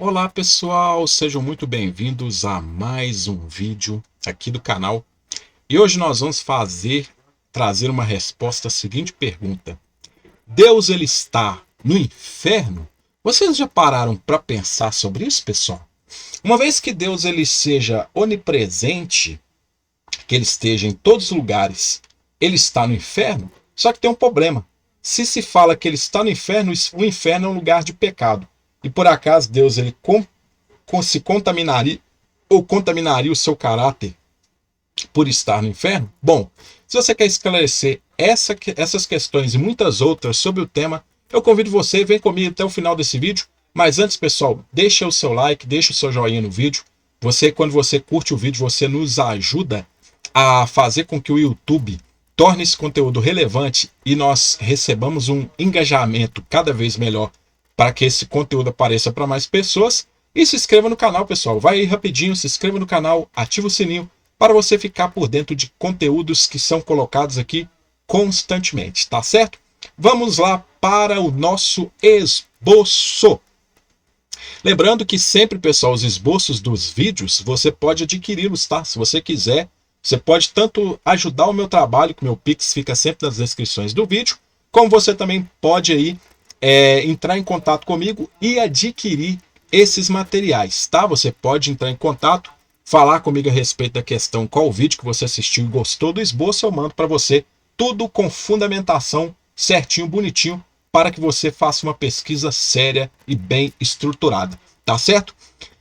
Olá pessoal, sejam muito bem-vindos a mais um vídeo aqui do canal. E hoje nós vamos trazer uma resposta à seguinte pergunta: Deus ele está no inferno? Vocês já pararam para pensar sobre isso, pessoal? Uma vez que Deus ele seja onipresente, que ele esteja em todos os lugares, ele está no inferno? Só que tem um problema. Se fala que ele está no inferno, o inferno é um lugar de pecado. E por acaso Deus ele se contaminaria ou contaminaria o seu caráter por estar no inferno? Bom, se você quer esclarecer essas questões e muitas outras sobre o tema, eu convido você, vem comigo até o final desse vídeo. Mas antes, pessoal, deixa o seu like, deixa o seu joinha no vídeo. Quando você curte o vídeo, você nos ajuda a fazer com que o YouTube torne esse conteúdo relevante e nós recebamos um engajamento cada vez melhor para que esse conteúdo apareça para mais pessoas. E se inscreva no canal, pessoal. Vai aí rapidinho, se inscreva no canal, ativa o sininho para você ficar por dentro de conteúdos que são colocados aqui constantemente, tá certo? Vamos lá para o nosso esboço. Lembrando que sempre, pessoal, os esboços dos vídeos, você pode adquiri-los, tá? Se você quiser, você pode tanto ajudar o meu trabalho, que meu Pix fica sempre nas descrições do vídeo, como você também pode aí entrar em contato comigo e adquirir esses materiais, tá? Você pode entrar em contato, falar comigo a respeito da questão, qual o vídeo que você assistiu e gostou do esboço, eu mando para você tudo com fundamentação certinho, bonitinho, para que você faça uma pesquisa séria e bem estruturada, tá certo?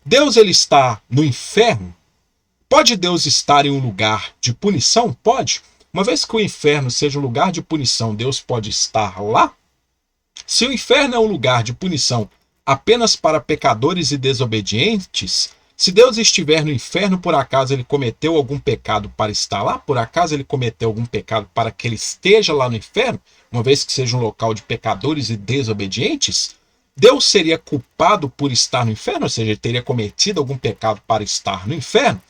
Deus ele está no inferno? Pode Deus estar em um lugar de punição? Pode. Uma vez que o inferno seja um lugar de punição, Deus pode estar lá? Se o inferno é um lugar de punição apenas para pecadores e desobedientes, se Deus estiver no inferno, por acaso ele cometeu algum pecado para estar lá? Por acaso ele cometeu algum pecado para que ele esteja lá no inferno? Uma vez que seja um local de pecadores e desobedientes? Deus seria culpado por estar no inferno? Ou seja, ele teria cometido algum pecado para estar no inferno?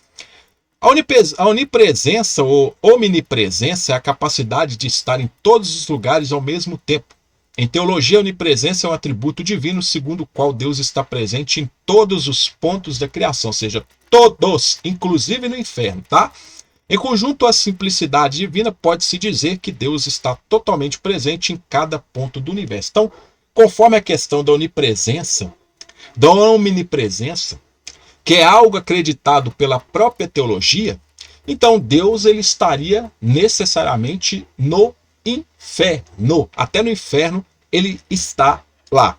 A onipresença ou omnipresença é a capacidade de estar em todos os lugares ao mesmo tempo. Em teologia, a onipresença é um atributo divino segundo o qual Deus está presente em todos os pontos da criação, ou seja, todos, inclusive no inferno, tá? Em conjunto à simplicidade divina, pode-se dizer que Deus está totalmente presente em cada ponto do universo. Então, conforme a questão da onipresença, da omnipresença, que é algo acreditado pela própria teologia, então Deus ele estaria necessariamente no inferno. Até no inferno ele está lá.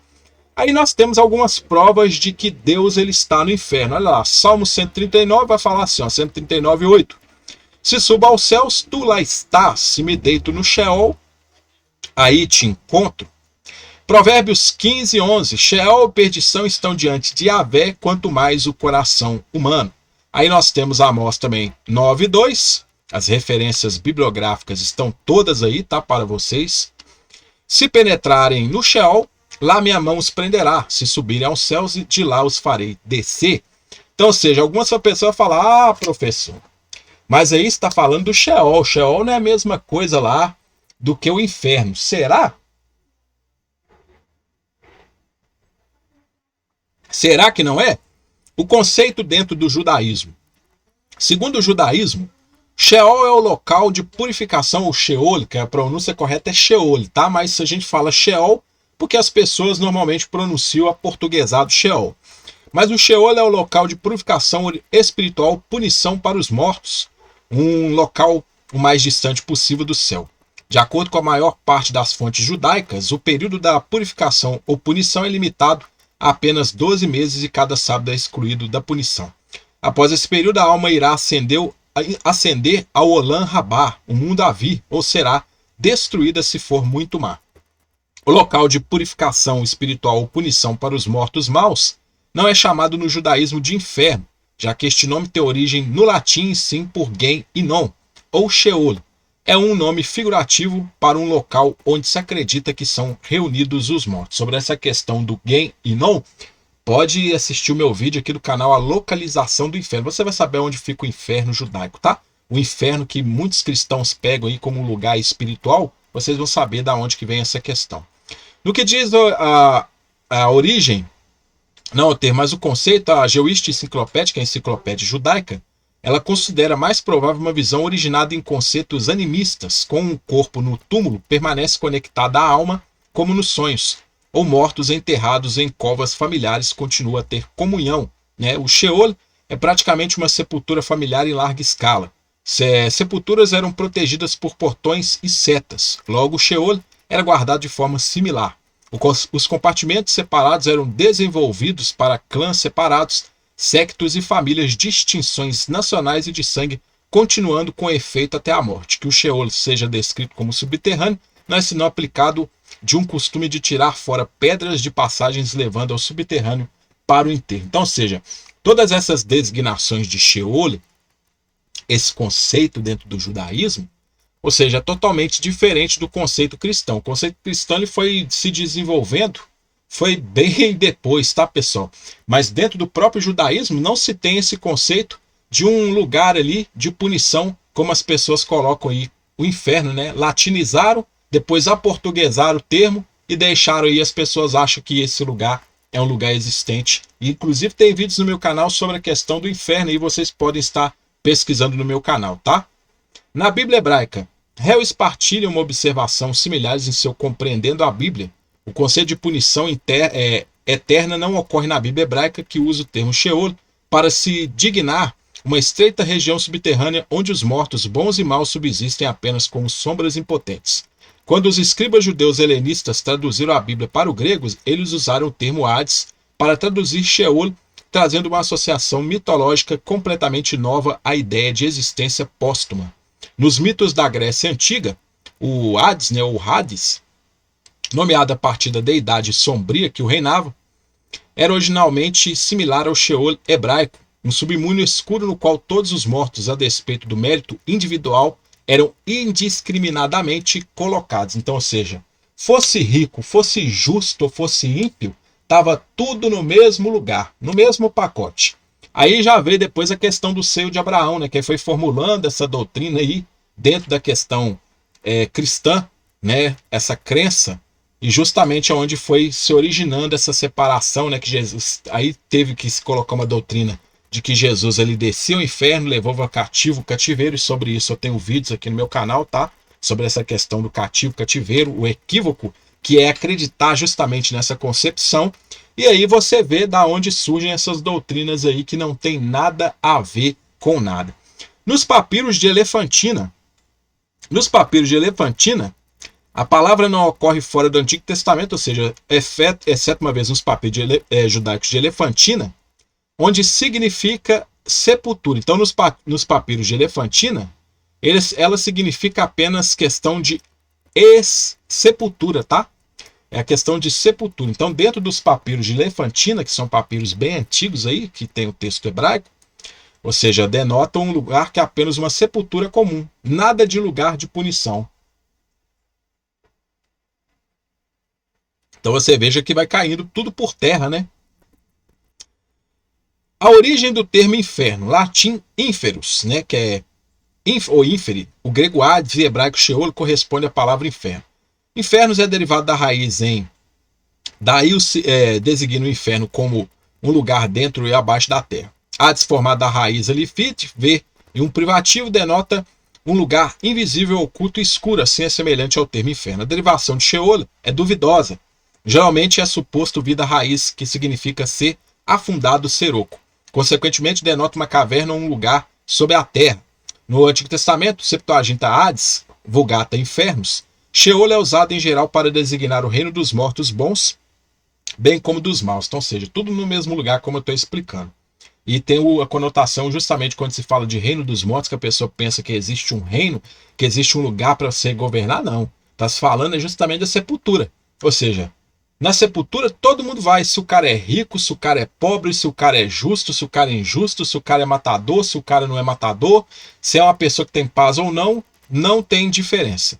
Aí nós temos algumas provas de que Deus ele está no inferno. Olha lá, Salmo 139 vai falar assim, ó, 139:8. Se subo aos céus, tu lá estás. Se me deito no Sheol, aí te encontro. Provérbios 15:11. Sheol e perdição estão diante de Yahvé, quanto mais o coração humano. Aí nós temos Amós também 9:2. As referências bibliográficas estão todas aí, tá, para vocês. Se penetrarem no Sheol, lá minha mão os prenderá. Se subirem aos céus, de lá os farei descer. Então, ou seja, algumas pessoas falam, ah, professor, mas aí está falando do Sheol. O Sheol não é a mesma coisa lá do que o inferno. Será? Será que não é? O conceito dentro do judaísmo. Segundo o judaísmo, Sheol é o local de purificação, ou Sheol, que a pronúncia correta é Sheol, tá? Mas a gente fala Sheol porque as pessoas normalmente pronunciam aportuguesado Sheol. Mas o Sheol é o local de purificação espiritual, punição para os mortos, um local o mais distante possível do céu. De acordo com a maior parte das fontes judaicas, o período da purificação ou punição é limitado a apenas 12 meses e cada sábado é excluído da punição. Após esse período, a alma irá ascender ao Olam Rabá, o mundo a vir, ou será destruída se for muito má. O local de purificação espiritual ou punição para os mortos maus não é chamado no judaísmo de inferno, já que este nome tem origem no latim e sim por Gen Inon, ou Sheol. É um nome figurativo para um local onde se acredita que são reunidos os mortos. Sobre essa questão do Gen Inon, pode assistir o meu vídeo aqui do canal A Localização do Inferno. Você vai saber onde fica o inferno judaico, tá? O inferno que muitos cristãos pegam aí como um lugar espiritual, vocês vão saber de onde que vem essa questão. No que diz a origem Não o termo, mas o conceito, a Geoística Enciclopédica, a enciclopédia judaica, ela considera mais provável uma visão originada em conceitos animistas, com o corpo no túmulo permanece conectado à alma, como nos sonhos, ou mortos enterrados em covas familiares continuam a ter comunhão. Né? O Sheol é praticamente uma sepultura familiar em larga escala. Sepulturas eram protegidas por portões e setas, logo o Sheol era guardado de forma similar. Os compartimentos separados eram desenvolvidos para clãs separados, sectos e famílias, distinções nacionais e de sangue, continuando com efeito até a morte. Que o Sheol seja descrito como subterrâneo não é senão aplicado de um costume de tirar fora pedras de passagens levando ao subterrâneo para o enterro. Então, ou seja, todas essas designações de Sheol, esse conceito dentro do judaísmo, ou seja, é totalmente diferente do conceito cristão. O conceito cristão ele foi se desenvolvendo, foi bem depois, tá, pessoal? Mas dentro do próprio judaísmo não se tem esse conceito de um lugar ali de punição, como as pessoas colocam aí, o inferno, né? Latinizaram, depois aportuguesaram o termo e deixaram aí, as pessoas acham que esse lugar é um lugar existente. E, inclusive tem vídeos no meu canal sobre a questão do inferno e vocês podem estar pesquisando no meu canal, tá? Na Bíblia hebraica, réus partilham uma observação similares em seu compreendendo a Bíblia. O conceito de punição eterna não ocorre na Bíblia hebraica, que usa o termo Sheol para se dignar uma estreita região subterrânea onde os mortos bons e maus subsistem apenas como sombras impotentes. Quando os escribas judeus helenistas traduziram a Bíblia para o grego, eles usaram o termo Hades para traduzir Sheol, trazendo uma associação mitológica completamente nova à ideia de existência póstuma. Nos mitos da Grécia Antiga, o Hades, né, ou Hades, nomeado a partir da deidade sombria que o reinava, era originalmente similar ao Sheol hebraico, um submundo escuro no qual todos os mortos, a despeito do mérito individual, eram indiscriminadamente colocados. Então, ou seja, fosse rico, fosse justo ou fosse ímpio, estava tudo no mesmo lugar, no mesmo pacote. Aí já veio depois a questão do seio de Abraão, né, que foi formulando essa doutrina aí dentro da questão cristã, né, essa crença, e justamente onde foi se originando essa separação, né, que Jesus aí teve que se colocar uma doutrina de que Jesus ele descia ao inferno, levou o cativeiro, e sobre isso eu tenho vídeos aqui no meu canal, tá? Sobre essa questão do cativeiro, o equívoco que é acreditar justamente nessa concepção. E aí você vê da onde surgem essas doutrinas aí que não tem nada a ver com nada. Nos papiros de Elefantina, a palavra não ocorre fora do Antigo Testamento, ou seja, exceto uma vez nos papiros judaicos de Elefantina, onde significa sepultura. Então, nos papiros de Elefantina, ela significa apenas questão de sepultura, tá? É a questão de sepultura. Então, dentro dos papiros de Elefantina, que são papiros bem antigos aí, que tem o texto hebraico, ou seja, denota um lugar que é apenas uma sepultura comum, nada de lugar de punição. Então você veja que vai caindo tudo por terra, né? A origem do termo inferno, latim inferus, né, que é ou inferi, o grego Hades e hebraico Sheol corresponde à palavra inferno. Infernos é derivado da raiz em, daí designa o inferno como um lugar dentro e abaixo da terra. Hades formado da raiz alifite, v, e um privativo denota um lugar invisível, oculto e escuro, assim é semelhante ao termo inferno. A derivação de Sheol é duvidosa. Geralmente é suposto vir da raiz, que significa ser afundado, ser oco. Consequentemente, denota uma caverna ou um lugar sob a terra. No Antigo Testamento, Septuaginta Hades, Vulgata Infernos, Sheol é usado em geral para designar o reino dos mortos bons, bem como dos maus. Então, ou seja, tudo no mesmo lugar, como eu estou explicando. E tem a conotação justamente quando se fala de reino dos mortos, que a pessoa pensa que existe um reino, que existe um lugar para você governar. Não. Está se falando justamente da sepultura. Ou seja, na sepultura todo mundo vai, se o cara é rico, se o cara é pobre, se o cara é justo, se o cara é injusto, se o cara é matador, se o cara não é matador, se é uma pessoa que tem paz ou não, não tem diferença.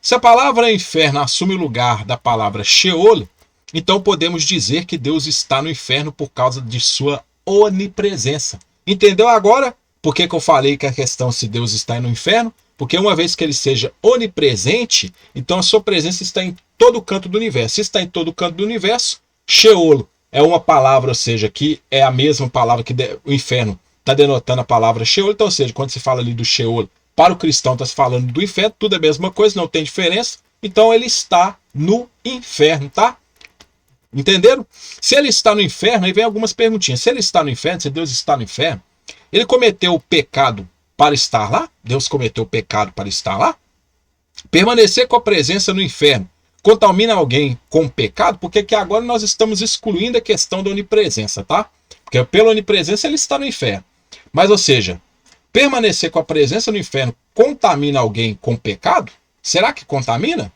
Se a palavra inferno assume o lugar da palavra Sheol, então podemos dizer que Deus está no inferno por causa de sua onipresença. Entendeu agora por que eu falei que a questão se Deus está no inferno? Porque uma vez que ele seja onipresente, então a sua presença está em todo canto do universo. Se está em todo canto do universo, Sheol é uma palavra, ou seja, que é a mesma palavra que o inferno está denotando a palavra Sheol. Então, ou seja, quando se fala ali do Sheol, para o cristão está se falando do inferno, tudo é a mesma coisa, não tem diferença. Então ele está no inferno, tá? Entenderam? Se ele está no inferno, aí vem algumas perguntinhas. Se ele está no inferno, se Deus está no inferno, ele cometeu o pecado para estar lá? Deus cometeu o pecado para estar lá? Permanecer com a presença no inferno contamina alguém com pecado? Porque que agora nós estamos excluindo a questão da onipresença, tá? Porque pela onipresença ele está no inferno. Mas, ou seja, permanecer com a presença no inferno contamina alguém com pecado? Será que contamina?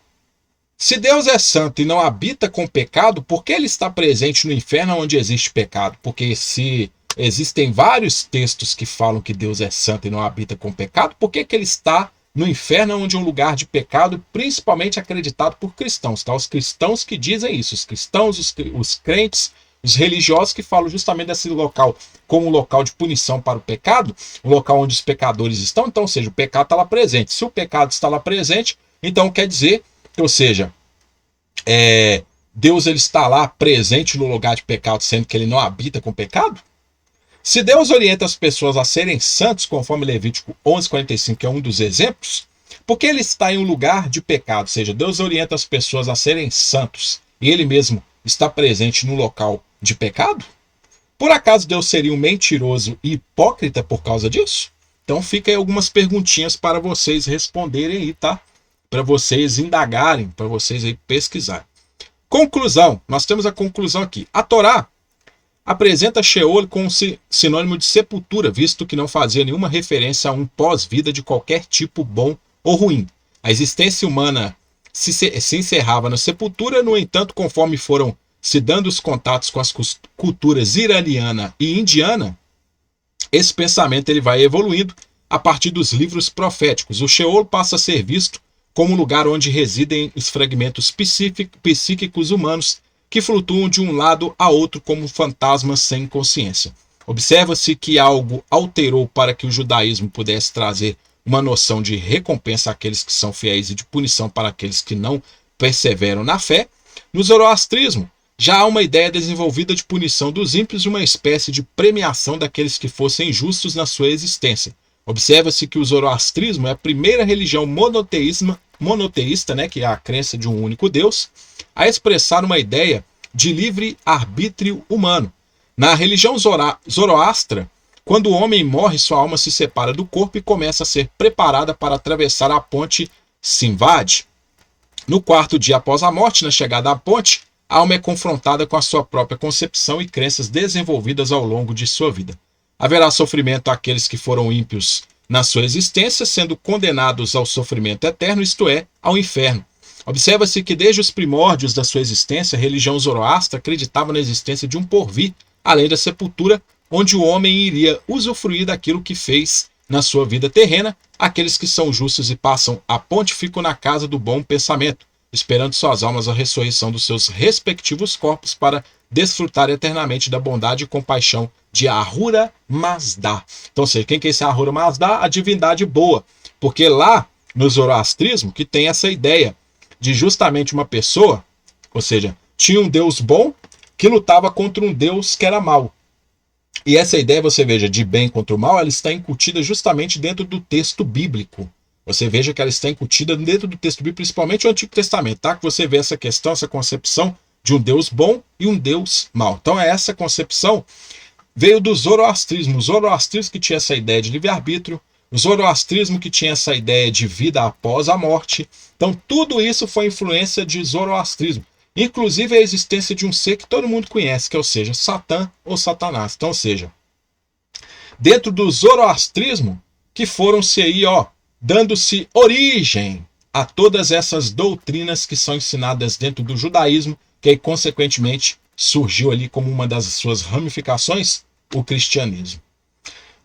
Se Deus é santo e não habita com pecado, por que ele está presente no inferno onde existe pecado? Porque se existem vários textos que falam que Deus é santo e não habita com pecado, por que ele está no inferno onde é um lugar de pecado, principalmente acreditado por cristãos? Tá? Os cristãos que dizem isso, os cristãos, os crentes, os religiosos que falam justamente desse local como um local de punição para o pecado, um local onde os pecadores estão. Então, ou seja, o pecado está lá presente. Se o pecado está lá presente, então quer dizer, ou seja, Deus ele está lá presente no lugar de pecado, sendo que ele não habita com pecado? Se Deus orienta as pessoas a serem santos, conforme Levítico 11:45, que é um dos exemplos, por que ele está em um lugar de pecado? Ou seja, Deus orienta as pessoas a serem santos e ele mesmo está presente no local de pecado? Por acaso Deus seria um mentiroso e hipócrita por causa disso? Então fica aí algumas perguntinhas para vocês responderem aí, tá? Para vocês indagarem, para vocês aí pesquisarem. Conclusão, nós temos a conclusão aqui. A Torá apresenta Sheol com sinônimo de sepultura, visto que não fazia nenhuma referência a um pós-vida de qualquer tipo bom ou ruim. A existência humana se encerrava na sepultura, no entanto, conforme foram se dando os contatos com as culturas iraniana e indiana, esse pensamento ele vai evoluindo a partir dos livros proféticos. O Sheol passa a ser visto como um lugar onde residem os fragmentos psíquicos humanos que flutuam de um lado a outro como fantasmas sem consciência. Observa-se que algo alterou para que o judaísmo pudesse trazer uma noção de recompensa àqueles que são fiéis e de punição para aqueles que não perseveram na fé. No zoroastrismo, já há uma ideia desenvolvida de punição dos ímpios e uma espécie de premiação daqueles que fossem justos na sua existência. Observa-se que o zoroastrismo é a primeira religião monoteísta, né, que é a crença de um único Deus, a expressar uma ideia de livre arbítrio humano. Na religião zoroastra, quando o homem morre, sua alma se separa do corpo e começa a ser preparada para atravessar a ponte Sinvad. No quarto dia após a morte, na chegada à ponte, a alma é confrontada com a sua própria concepção e crenças desenvolvidas ao longo de sua vida. Haverá sofrimento àqueles que foram ímpios na sua existência, sendo condenados ao sofrimento eterno, isto é, ao inferno. Observa-se que desde os primórdios da sua existência, a religião zoroastra acreditava na existência de um porvir, além da sepultura, onde o homem iria usufruir daquilo que fez na sua vida terrena. Aqueles que são justos e passam a ponte ficam na casa do bom pensamento, esperando suas almas a ressurreição dos seus respectivos corpos para desfrutar eternamente da bondade e compaixão de Ahura Mazda. Então, quem que é esse Ahura Mazda? A divindade boa. Porque lá no zoroastrismo que tem essa ideia de justamente uma pessoa, ou seja, tinha um Deus bom que lutava contra um Deus que era mau. E essa ideia, você veja, de bem contra o mal, ela está incutida justamente dentro do texto bíblico. Você veja que ela está incutida dentro do texto bíblico, principalmente o Antigo Testamento, tá? Que você vê essa questão, essa concepção de um Deus bom e um Deus mau. Então essa concepção veio do zoroastrismo. O zoroastrismo que tinha essa ideia de livre-arbítrio, o zoroastrismo que tinha essa ideia de vida após a morte. Então tudo isso foi influência de zoroastrismo. Inclusive a existência de um ser que todo mundo conhece, que é, ou seja, Satã ou Satanás. Então, ou seja, dentro do zoroastrismo que foram-se aí, dando-se origem a todas essas doutrinas que são ensinadas dentro do judaísmo, que aí, consequentemente, surgiu ali como uma das suas ramificações, o cristianismo.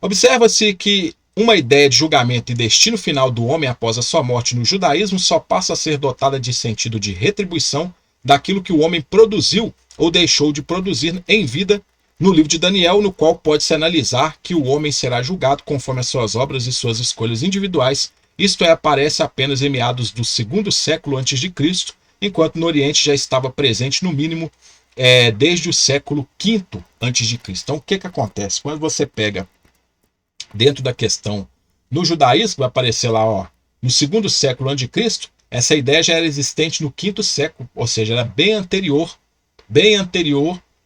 Observa-se que uma ideia de julgamento e destino final do homem após a sua morte no judaísmo só passa a ser dotada de sentido de retribuição daquilo que o homem produziu ou deixou de produzir em vida no livro de Daniel, no qual pode-se analisar que o homem será julgado conforme as suas obras e suas escolhas individuais. Isto aparece apenas em meados do 2º século a.C., enquanto no Oriente já estava presente, no mínimo, desde o século V a.C. Então, o que acontece? Quando você pega dentro da questão no judaísmo, vai aparecer lá, ó, no segundo século a.C., essa ideia já era existente no quinto século, ou seja, era bem anterior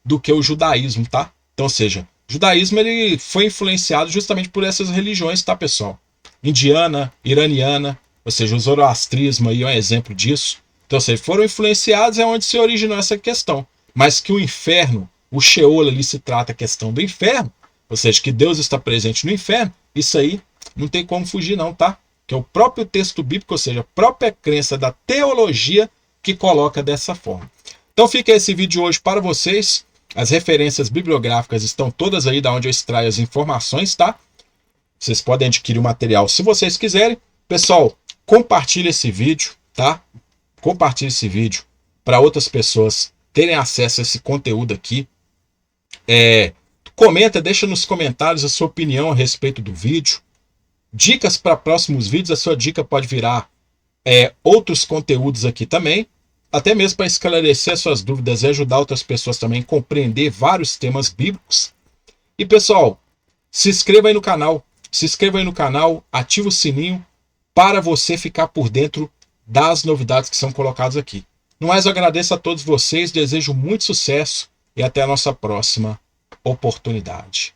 do que o judaísmo, tá? Então, ou seja, o judaísmo ele foi influenciado justamente por essas religiões, tá, pessoal? Indiana, iraniana, ou seja, o zoroastrismo aí é um exemplo disso. Então, ou seja, foram influenciados, é onde se originou essa questão. Mas que o inferno, o Sheol ali se trata a questão do inferno, ou seja, que Deus está presente no inferno, isso aí não tem como fugir não, tá? Que é o próprio texto bíblico, ou seja, a própria crença da teologia que coloca dessa forma. Então fica esse vídeo hoje para vocês. As referências bibliográficas estão todas aí da onde eu extraio as informações, tá? Vocês podem adquirir o material se vocês quiserem. Pessoal, compartilhe esse vídeo, tá? Compartilhe esse vídeo para outras pessoas terem acesso a esse conteúdo aqui. Comenta, deixa nos comentários a sua opinião a respeito do vídeo. Dicas para próximos vídeos, a sua dica pode virar outros conteúdos aqui também, até mesmo para esclarecer suas dúvidas e ajudar outras pessoas também a compreender vários temas bíblicos. E pessoal, se inscreva aí no canal, ativa o sininho para você ficar por dentro das novidades que são colocadas aqui. No mais, eu agradeço a todos vocês, desejo muito sucesso e até a nossa próxima oportunidade.